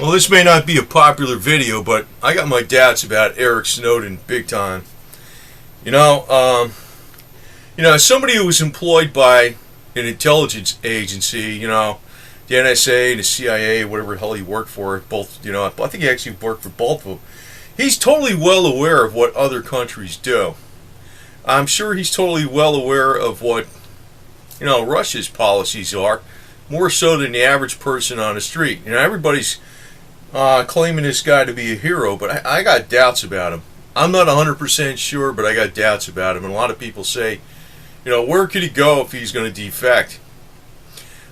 Well, this may not be a popular video, but I got my doubts about Edward Snowden big time. You know, as somebody who was employed by an intelligence agency, the NSA and the CIA, whatever the hell he worked for, both, I think he actually worked for both of them. He's totally well aware of what other countries do. I'm sure he's totally well aware of what, Russia's policies are, more so than the average person on the street. Everybody's claiming this guy to be a hero, but I got doubts about him. I'm not 100% sure, but I got doubts about him. And a lot of people say, where could he go if he's going to defect?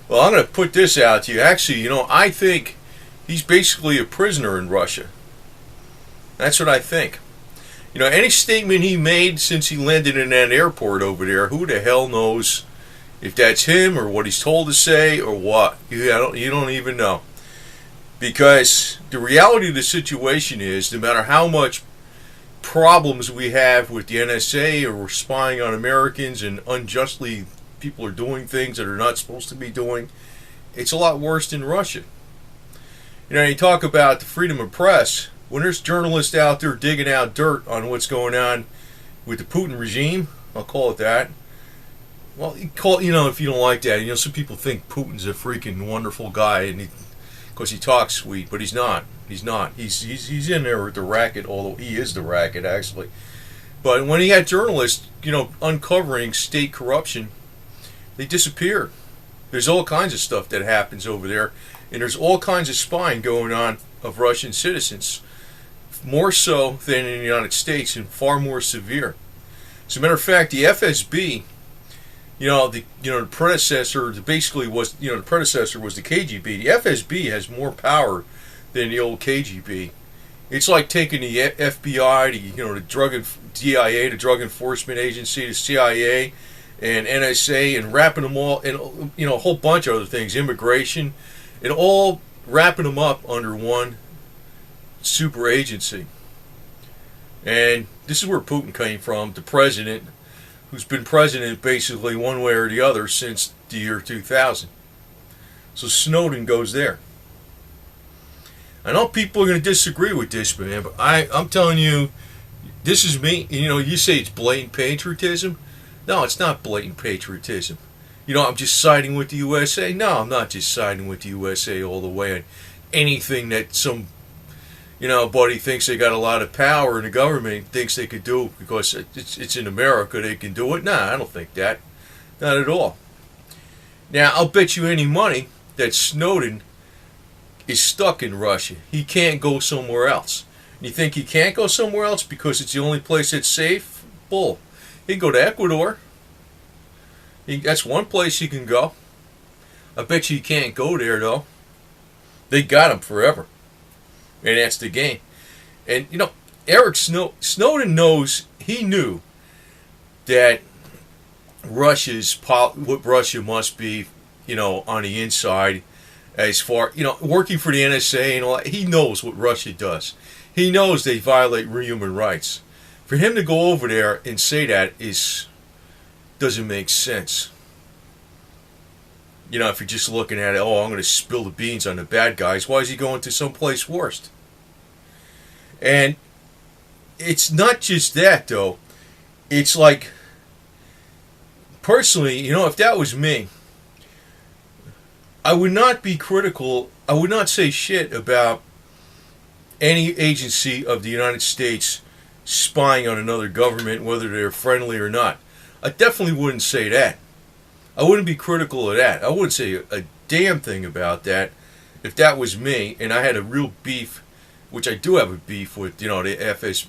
Well, I'm going to put this out to you. Actually, I think he's basically a prisoner in Russia. That's what I think. Any statement he made since he landed in that airport over there, who the hell knows if that's him or what he's told to say or what? You don't even know. Because the reality of the situation is, no matter how much problems we have with the NSA or we're spying on Americans and unjustly people are doing things that they're not supposed to be doing, it's a lot worse than Russia. You talk about the freedom of press. When there's journalists out there digging out dirt on what's going on with the Putin regime, I'll call it that. Well, if you don't like that, some people think Putin's a freaking wonderful guy, and because he talks sweet, but he's not. He's not. He's in there with the racket, although he is the racket, actually. But when he had journalists, uncovering state corruption, they disappeared. There's all kinds of stuff that happens over there, and there's all kinds of spying going on of Russian citizens, more so than in the United States, and far more severe. As a matter of fact, the FSB, the predecessor, basically was, the predecessor was the KGB. The FSB has more power than the old KGB. It's like taking the FBI, the DIA, the Drug Enforcement Agency, the CIA, and NSA, and wrapping them all, and a whole bunch of other things, immigration, and all wrapping them up under one super agency. And this is where Putin came from, the president, who's been president basically one way or the other since the year 2000. So Snowden goes there. I know people are going to disagree with this, man, but I'm telling you, this is me. You say it's blatant patriotism. No, it's not blatant patriotism. I'm just siding with the USA. No, I'm not just siding with the USA all the way on anything that some buddy thinks they got a lot of power and the government thinks they could do because it's in America they can do it. Nah, I don't think that. Not at all. Now, I'll bet you any money that Snowden is stuck in Russia. He can't go somewhere else. You think he can't go somewhere else because it's the only place that's safe? Bull. He can go to Ecuador. That's one place he can go. I bet you he can't go there, though. They got him forever. And that's the game. And, Snowden knew that what Russia must be, on the inside, as far, working for the NSA and all that. He knows what Russia does. He knows they violate human rights. For him to go over there and say that doesn't make sense. If you're just looking at it, I'm going to spill the beans on the bad guys. Why is he going to someplace worse? And it's not just that, though. It's like, personally, if that was me, I would not be critical. I would not say shit about any agency of the United States spying on another government, whether they're friendly or not. I definitely wouldn't say that. I wouldn't be critical of that. I wouldn't say a damn thing about that if that was me and I had a real beef, which I do have a beef with, the FSB,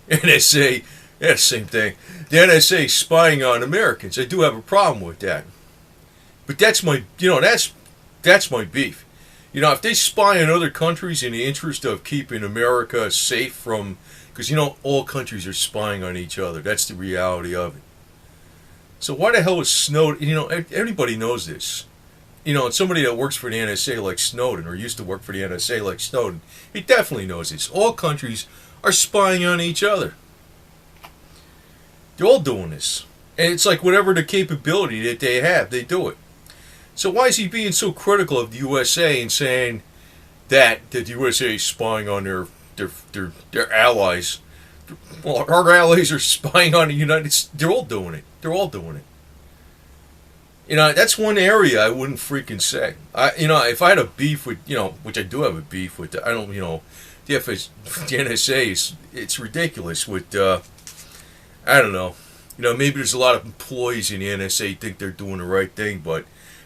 NSA, yeah, same thing. The NSA spying on Americans. I do have a problem with that. But that's my, that's my beef. If they spy on other countries in the interest of keeping America safe from, because all countries are spying on each other. That's the reality of it. So why the hell is Snowden? Everybody knows this. And somebody that works for the NSA like Snowden, or used to work for the NSA like Snowden, he definitely knows this. All countries are spying on each other. They're all doing this. And it's like whatever the capability that they have, they do it. So why is he being so critical of the USA and saying that the USA is spying on their allies? Well, our allies are spying on the United States. They're all doing it. They're all doing it. That's one area I wouldn't freaking say. If I had a beef with, which I do have a beef with, I don't, the NSA it's ridiculous with, I don't know. Maybe there's a lot of employees in the NSA think they're doing the right thing, but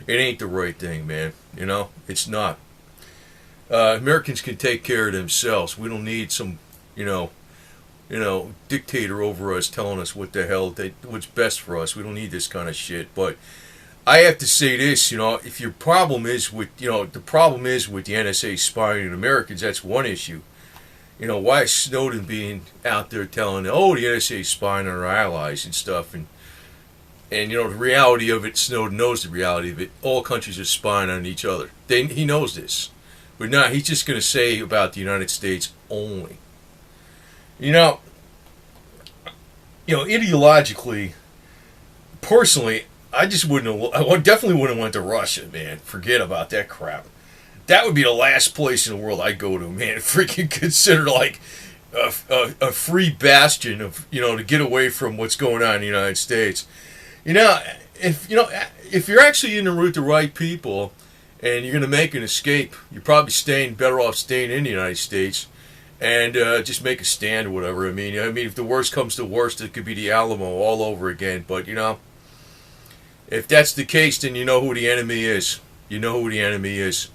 it ain't the right thing, man. It's not. Americans can take care of themselves. We don't need some, dictator over us telling us what the hell, what's best for us. We don't need this kind of shit. But I have to say this, if your problem is with, the problem is with the NSA spying on Americans, that's one issue. Why is Snowden being out there telling, the NSA is spying on our allies and stuff, and the reality of it, Snowden knows the reality of it. All countries are spying on each other. He knows this. But no, he's just going to say about the United States only. Ideologically, personally, I definitely wouldn't have went to Russia, man. Forget about that crap. That would be the last place in the world I'd go to, man. Freaking considered like a free bastion of, to get away from what's going on in the United States. If you're actually in the route the right people, and you're going to make an escape, you're probably better off staying in the United States, and just make a stand or whatever. I mean, if the worst comes to worst, it could be the Alamo all over again. But if that's the case, then you know who the enemy is. You know who the enemy is.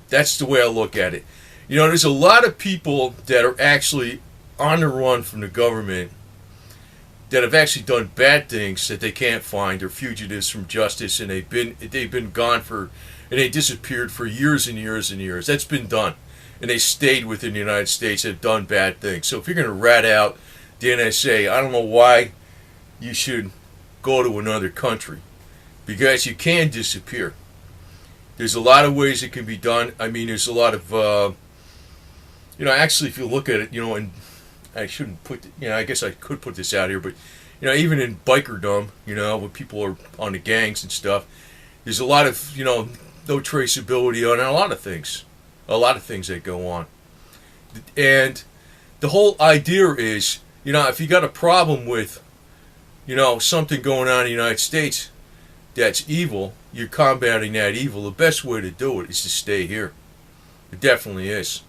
That's the way I look at it. There's a lot of people that are actually on the run from the government that have actually done bad things that they can't find. They're fugitives from justice, and they've been gone and they disappeared for years and years and years. That's been done, and they stayed within the United States and have done bad things. So if you're going to rat out the NSA, I don't know why you should go to another country, because you can disappear. There's a lot of ways it can be done. I mean, there's a lot of actually, if you look at it, and I shouldn't put, I guess I could put this out here, but, even in bikerdom, when people are on the gangs and stuff, there's a lot of, no traceability on a lot of things that go on. And the whole idea is, if you got a problem with, something going on in the United States that's evil, you're combating that evil, the best way to do it is to stay here. It definitely is.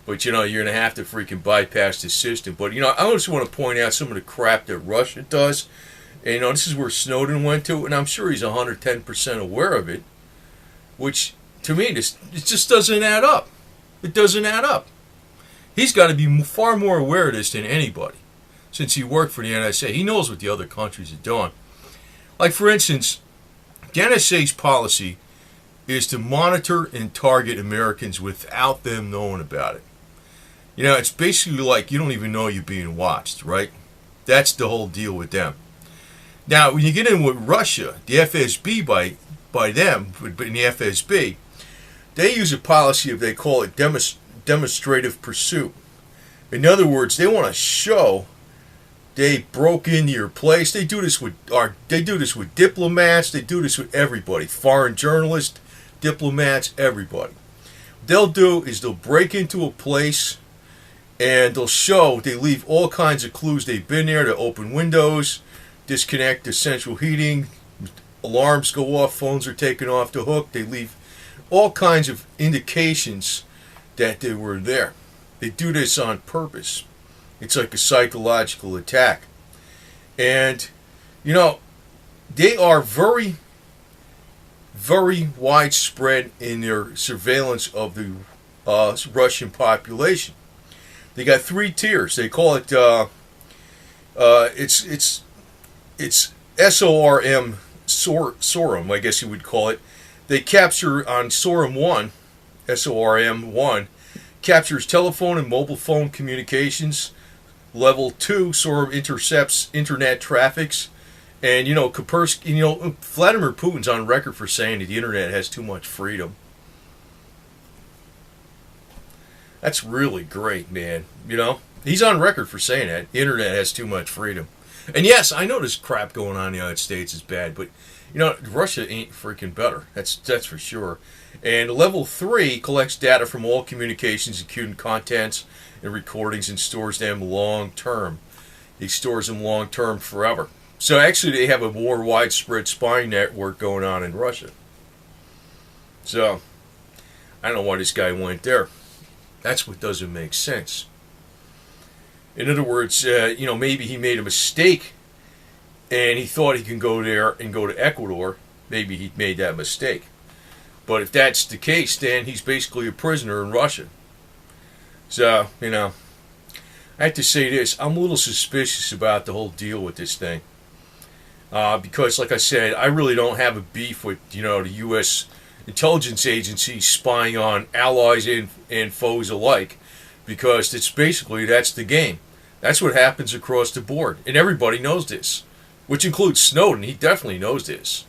But, you're going to have to freaking bypass the system. But, I just want to point out some of the crap that Russia does. And, this is where Snowden went to, and I'm sure he's 110% aware of it. Which, to me, it just doesn't add up. It doesn't add up. He's got to be far more aware of this than anybody, since he worked for the NSA. He knows what the other countries are doing. Like, for instance, the NSA's policy is to monitor and target Americans without them knowing about it. It's basically like you don't even know you're being watched, right? That's the whole deal with them. Now, when you get in with Russia, the FSB by them, but in the FSB, they use a policy of, they call it demonstrative pursuit. In other words, they want to show they broke into your place. They do this with diplomats. They do this with everybody, foreign journalists, diplomats, everybody. What they'll do is they'll break into a place, and they leave all kinds of clues. They've been there. They open windows, disconnect the central heating, alarms go off, phones are taken off the hook. They leave all kinds of indications that they were there. They do this on purpose. It's like a psychological attack. And, they are very, very widespread in their surveillance of the Russian population. They got 3 tiers. They call it it's SORM, SORM, I guess you would call it. They capture on SORM 1, SORM 1, captures telephone and mobile phone communications. Level 2, SORM intercepts internet traffics. And, Kaspersky, Vladimir Putin's on record for saying that the internet has too much freedom. That's really great, man. He's on record for saying that. The internet has too much freedom. And yes, I know this crap going on in the United States is bad, but Russia ain't freaking better. That's for sure. And level 3 collects data from all communications, including contents and recordings, and stores them long term. He stores them long term forever. So actually, they have a more widespread spying network going on in Russia. So I don't know why this guy went there. That's what doesn't make sense. In other words, maybe he made a mistake and he thought he can go there and go to Ecuador. Maybe he made that mistake. But if that's the case, then he's basically a prisoner in Russia. So, I have to say this. I'm a little suspicious about the whole deal with this thing. Because, like I said, I really don't have a beef with, the U.S. intelligence agency spying on allies and foes alike. Because that's the game. That's what happens across the board. And everybody knows this. Which includes Snowden. He definitely knows this.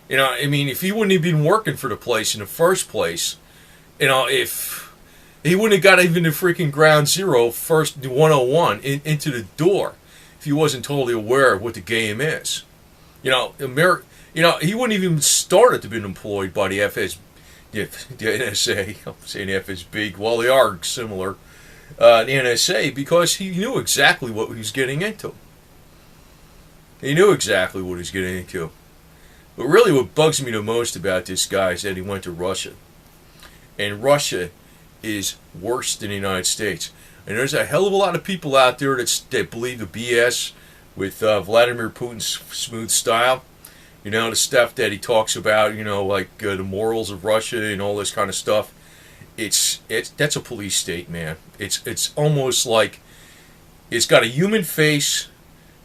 If he wouldn't have been working for the place in the first place, if he wouldn't have got even the freaking ground zero, first 101 into the door, if he wasn't totally aware of what the game is. He wouldn't even started to be employed by the NSA. I'm saying FSB. Well, they are similar. The NSA, because he knew exactly what he was getting into. He knew exactly what he was getting into. But really what bugs me the most about this guy is that he went to Russia. And Russia is worse than the United States. And there's a hell of a lot of people out there that believe the BS with Vladimir Putin's smooth style. The stuff that he talks about, like the morals of Russia and all this kind of stuff. That's a police state, man. It's almost like it's got a human face,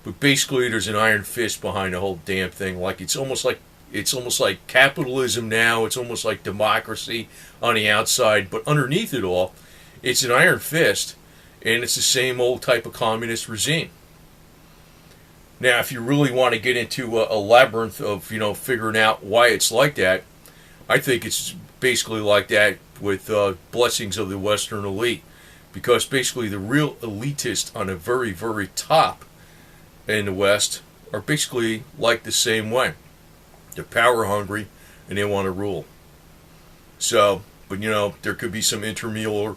but basically there's an iron fist behind the whole damn thing. Like it's almost like capitalism now. It's almost like democracy on the outside, but underneath it all, it's an iron fist, and it's the same old type of communist regime. Now, if you really want to get into a labyrinth of figuring out why it's like that, I think it's basically like that with blessings of the Western elite, because basically the real elitists on the very, very top in the West are basically like the same way. They're power hungry and they want to rule. So, but there could be some intramural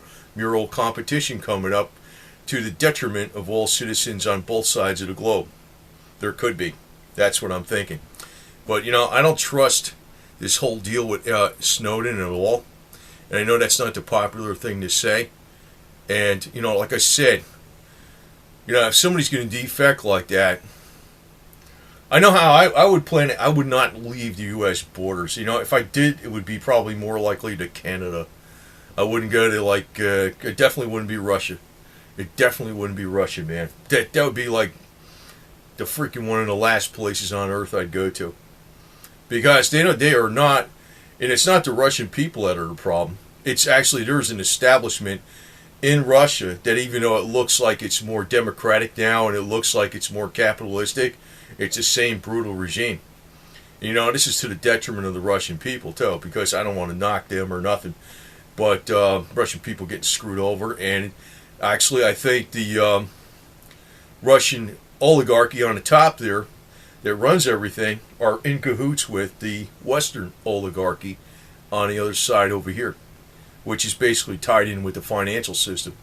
competition coming up to the detriment of all citizens on both sides of the globe. There could be. That's what I'm thinking. But I don't trust this whole deal with Snowden at all. And I know that's not the popular thing to say. And like I said, if somebody's going to defect like that, I know how I would plan it. I would not leave the U.S. borders. If I did, it would be probably more likely to Canada. I wouldn't go to it definitely wouldn't be Russia. It definitely wouldn't be Russia, man. That would be like the freaking one of the last places on earth I'd go to. Because they are not, and it's not the Russian people that are the problem. It's actually, there's an establishment in Russia that, even though it looks like it's more democratic now and it looks like it's more capitalistic, it's the same brutal regime. This is to the detriment of the Russian people too, because I don't want to knock them or nothing, but Russian people getting screwed over. And actually, I think the Russian oligarchy on the top there that runs everything are in cahoots with the Western oligarchy on the other side over here, which is basically tied in with the financial system.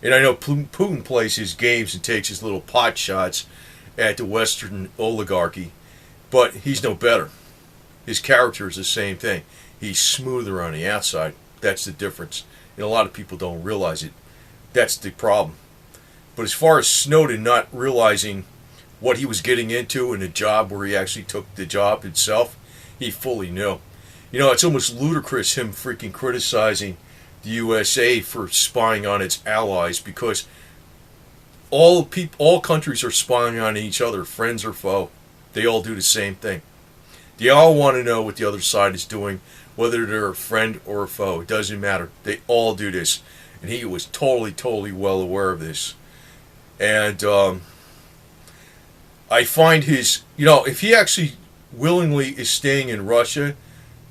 And I know Putin plays his games and takes his little pot shots at the Western oligarchy, but he's no better. His character is the same thing. He's smoother on the outside. That's the difference. And a lot of people don't realize it. That's the problem. But as far as Snowden not realizing what he was getting into in the job where he actually took the job itself, he fully knew. It's almost ludicrous him freaking criticizing the USA for spying on its allies, because all countries are spying on each other, friends or foe. They all do the same thing. They all want to know what the other side is doing, whether they're a friend or a foe. It doesn't matter. They all do this. And he was totally, totally well aware of this. And I find his, if he actually willingly is staying in Russia,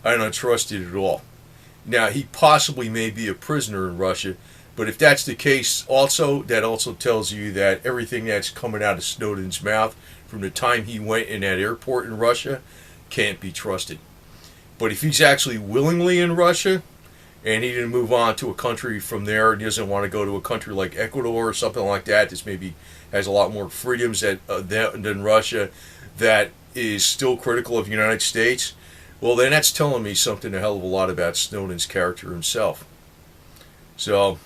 I don't trust it at all. Now, he possibly may be a prisoner in Russia, but if that's the case, that also tells you that everything that's coming out of Snowden's mouth from the time he went in that airport in Russia can't be trusted. But if he's actually willingly in Russia and he didn't move on to a country from there and he doesn't want to go to a country like Ecuador or something like that, this maybe has a lot more freedoms than Russia, that is still critical of the United States, well, then that's telling me something a hell of a lot about Snowden's character himself. So,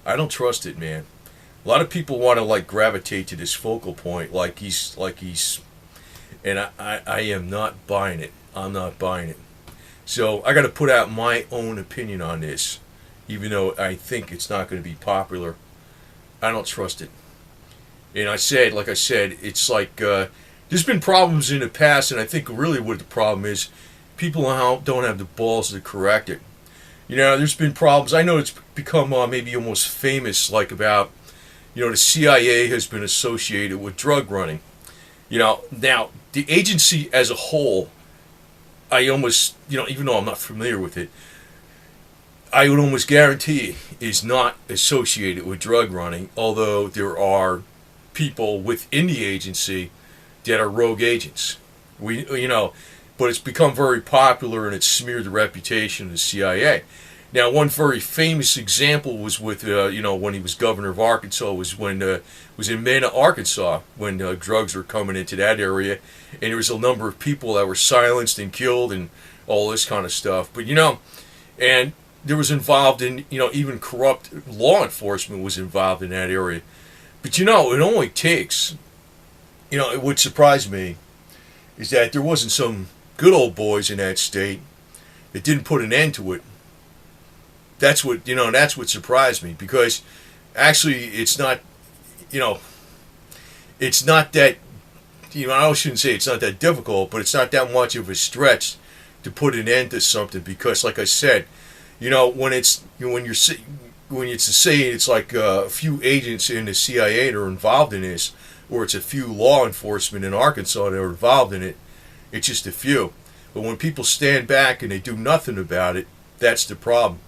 I don't trust it, man. A lot of people want to like gravitate to this focal point, like he's, and I am not buying it. I'm not buying it. So I got to put out my own opinion on this, even though I think it's not going to be popular. I don't trust it. And like I said, it's like there's been problems in the past, and I think really what the problem is, people don't have the balls to correct it. You know, there's been problems. I know it's become maybe almost famous, like about, you know, the CIA has been associated with drug running. You know, now, the agency as a whole, I almost, you know, even though I'm not familiar with it, I would almost guarantee is not associated with drug running, although there are people within the agency that are rogue agents. But it's become very popular and it's smeared the reputation of the CIA. Now, one very famous example was with, when he was governor of Arkansas, was when was in Mena, Arkansas, when drugs were coming into that area, and there was a number of people that were silenced and killed and all this kind of stuff. But, and there was involved in, even corrupt law enforcement was involved in that area. But, it only takes, it would surprise me, is that there wasn't some good old boys in that state that didn't put an end to it. That's what surprised me, because actually it's not that, I shouldn't say it's not that difficult, but it's not that much of a stretch to put an end to something, because like I said, when it's saying it's like a few agents in the CIA that are involved in this, or it's a few law enforcement in Arkansas that are involved in it, it's just a few. But when people stand back and they do nothing about it, that's the problem.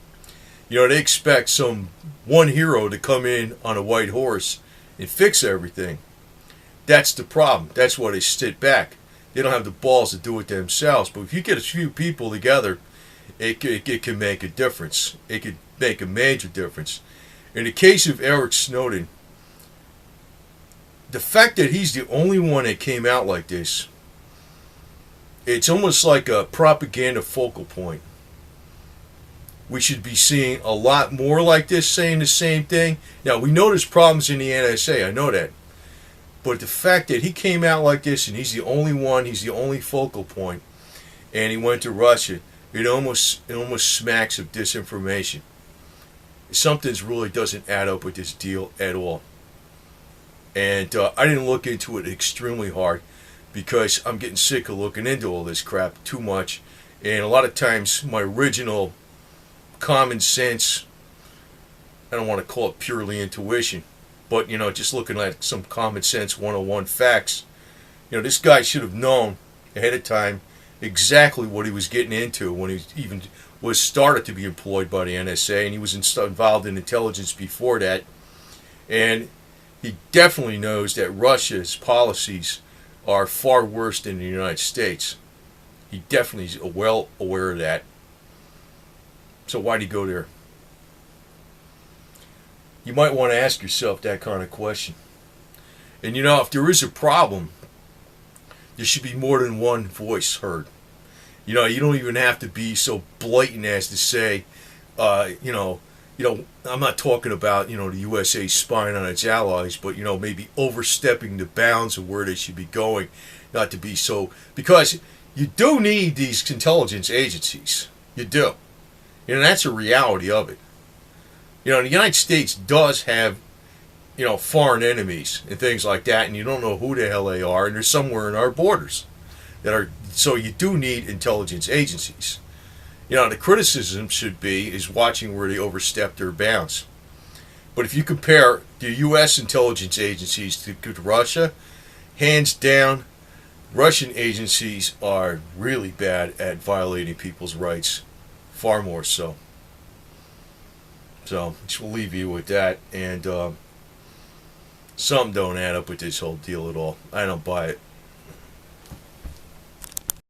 They expect some one hero to come in on a white horse and fix everything. That's the problem. That's why they sit back. They don't have the balls to do it themselves. But if you get a few people together, it can make a difference. It could make a major difference. In the case of Edward Snowden, the fact that he's the only one that came out like this, it's almost like a propaganda focal point. We should be seeing a lot more like this saying the same thing. Now, we know there's problems in the NSA, I know that. But the fact that he came out like this and he's the only one, he's the only focal point, and he went to Russia, it almost smacks of disinformation. Something's really doesn't add up with this deal at all. And I didn't look into it extremely hard because I'm getting sick of looking into all this crap too much. And a lot of times my original common sense, I don't want to call it purely intuition, but just looking at some common sense 101 facts, this guy should have known ahead of time exactly what he was getting into when he even was started to be employed by the NSA, and he was involved in intelligence before that. And he definitely knows that Russia's policies are far worse than the United States. He definitely is well aware of that. So why'd he go there? You might want to ask yourself that kind of question. And if there is a problem, there should be more than one voice heard. You don't even have to be so blatant as to say, I'm not talking about, the USA spying on its allies, but, maybe overstepping the bounds of where they should be going, not to be so, because you do need these intelligence agencies. You do. That's a reality of it. The United States does have, foreign enemies and things like that, and you don't know who the hell they are, and they're somewhere in our borders that are. So you do need intelligence agencies. The criticism should be is watching where they overstep their bounds. But if you compare the U.S. intelligence agencies to Russia, hands down, Russian agencies are really bad at violating people's rights. Far more so. So, just will leave you with that. And Something don't add up with this whole deal at all. I don't buy it.